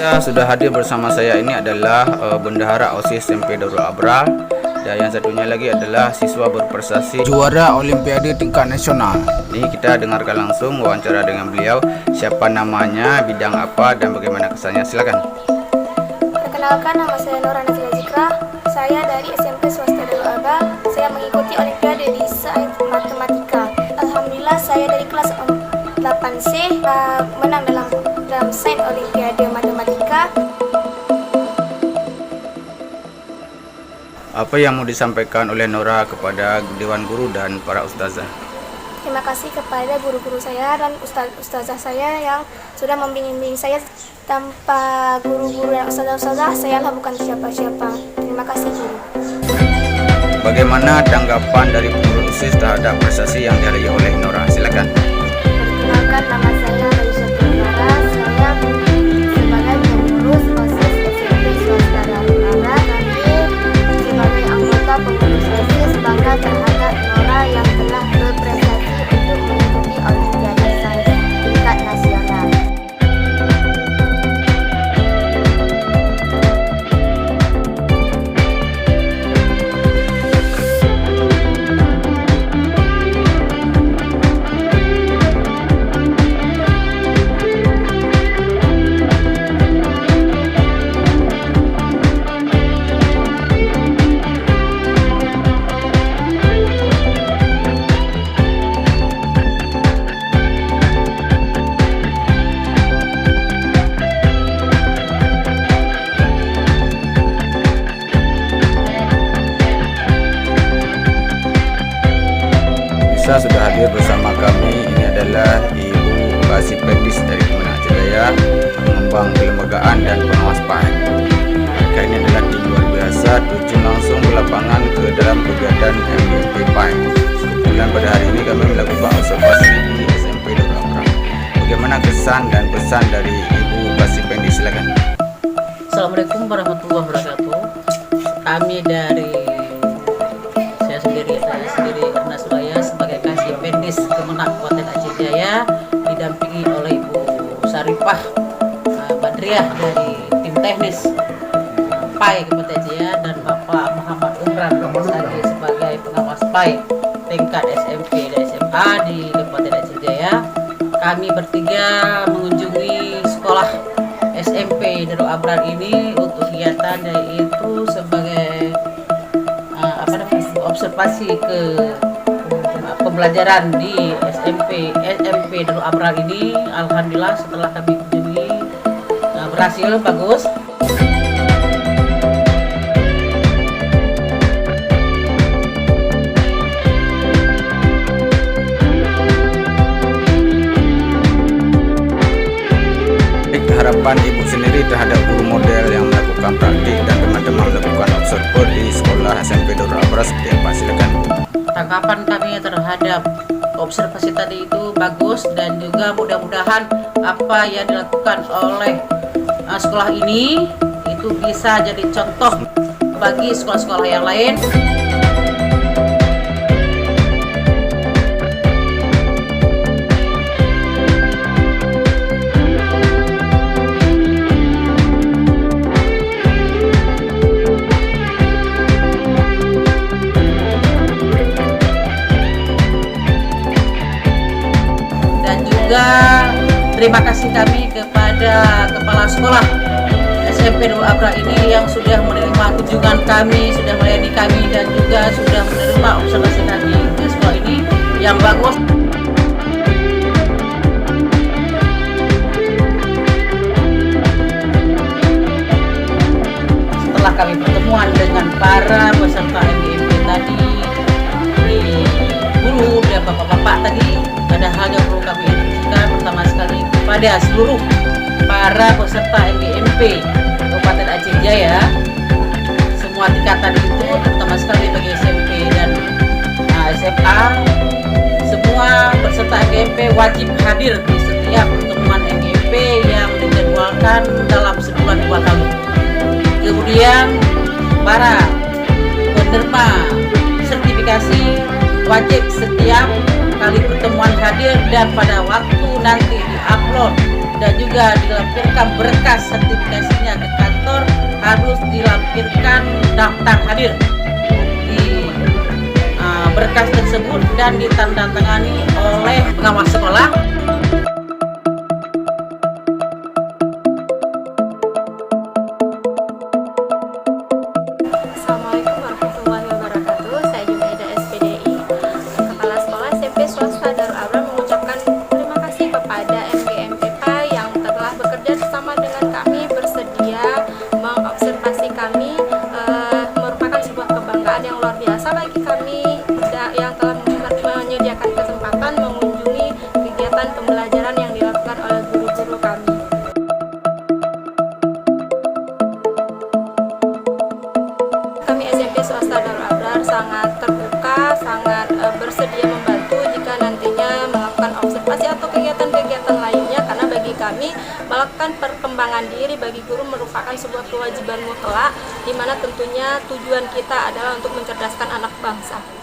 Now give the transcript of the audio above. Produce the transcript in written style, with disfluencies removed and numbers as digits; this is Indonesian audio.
Kita sudah hadir bersama saya ini adalah Bendahara OSIS SMP Darul Abrar, dan yang satunya lagi adalah siswa berprestasi juara Olimpiade tingkat nasional. Ini kita dengarkan langsung wawancara dengan beliau, siapa namanya, bidang apa, dan bagaimana kesannya. Silakan. Perkenalkan, nama saya Nora Nazila Zikra. Saya dari SMP Swasta Darul Abrar. Saya mengikuti Olimpiade di Sains Matematika. Alhamdulillah saya dari kelas 8C menang dalam Sains Olimpiade Matematika. Apa yang mau disampaikan oleh Nora kepada Dewan Guru dan para ustazah? Terima kasih kepada guru-guru saya dan ustazah saya yang sudah membimbing saya. Tanpa guru-guru dan ustazah saya lah bukan siapa-siapa. Terima kasih guru. Bagaimana tanggapan dari pengurus OSIS terhadap prestasi yang diraih oleh Nora? Silakan. Perkenalkan, nama saya Raisa Tunara. Saya sebagai pengurus OSIS SMP Swasta Darul Abrar. Kami sebagai anggota pengurus OSIS bangga terhadap Nora yang telah berprestasi untuk mengikuti Olimpiade Sains tingkat nasional. Sudah hadir bersama kami, ini adalah Ibu Kasipendis dari Kemenang Aceh Jaya, pengembang kelembagaan dan pengawas PAI. Mereka ini adalah tim luar biasa, terjun langsung ke lapangan ke dalam kegiatan MIP PAI. Kebetulan pada hari ini kami melakukan observasi di SMP Darul Abrar. Bagaimana kesan dan pesan dari Ibu Kasipendis? Silakan. Assalamualaikum warahmatullahi wabarakatuh. Kami dari saya sendiri Erna Suraya sebagai Kasipendis Kemenang Kabupaten Aceh Jaya, didampingi oleh Ibu Sarifah Badriah dari tim teknis PAI Kabupaten Aceh Jaya dan Bapak Muhammad Umran sebagai pengawas PAI tingkat SMP dan SMA di Kabupaten Aceh Jaya. Kami bertiga mengunjungi sekolah SMP Darul Abrar ini untuk kegiatan yaitu sebagai observasi ke pembelajaran di SMP Darul Abrar ini. Alhamdulillah setelah kami kunjungi berhasil bagus. Harapan Ibu sendiri terhadap guru model yang melakukan praktik dan teman-teman melakukan observer di sekolah SMP Darul Abrar seperti apa? Silakan. Tanggapan kami terhadap observasi tadi itu bagus, dan juga mudah-mudahan apa yang dilakukan oleh sekolah ini itu bisa jadi contoh bagi sekolah-sekolah yang lain. Terima kasih kami kepada Kepala Sekolah SMP Darul Abrar ini yang sudah menerima kunjungan kami, sudah melayani kami, dan juga sudah menerima observasi kami ke sekolah ini yang bagus. Setelah kami pertemuan dengan para peserta MIP tadi, di guru dan bapak-bapak tadi, ada hal yang perlu kami instruksikan. Pertama sekali kepada seluruh para peserta MIP Kabupaten Aceh Jaya, semua tingkatan itu, terutama sekali bagi SMP dan SMA, semua peserta MIP wajib hadir di setiap pertemuan MIP yang dijadwalkan dalam sebulan 2 kali. Kemudian para penerima sertifikasi wajib setiap kali pertemuan hadir, dan pada waktu nanti diupload dan juga dilampirkan berkas sertifikasinya ke kantor, harus dilampirkan daftar hadir di berkas tersebut dan ditandatangani oleh pengawas sekolah. Assalamualaikum warahmatullahi wabarakatuh. Saya Junaida SPDI, Kepala Sekolah SMP Swasta Darul Abrar, mengucapkan terima kasih kepada MGMPK yang telah bekerja bersama dengan kami, bersedia mengobservasi kami, merupakan sebuah kebanggaan yang luar biasa bagi kami yang telah menyediakan kesempatan mengunjungi kegiatan pembelajaran yang dilakukan oleh guru-guru kami. Kami SMP Swasta Darul Abrar sangat terbuka, sangat bersedia membantu jika nantinya melakukan observasi atau kegiatan-kegiatan lainnya, karena bagi kami melakukan perkembangan diri bagi guru merupakan sebuah kewajiban mutlak, di mana tentunya tujuan kita adalah untuk mencerdaskan anak bangsa.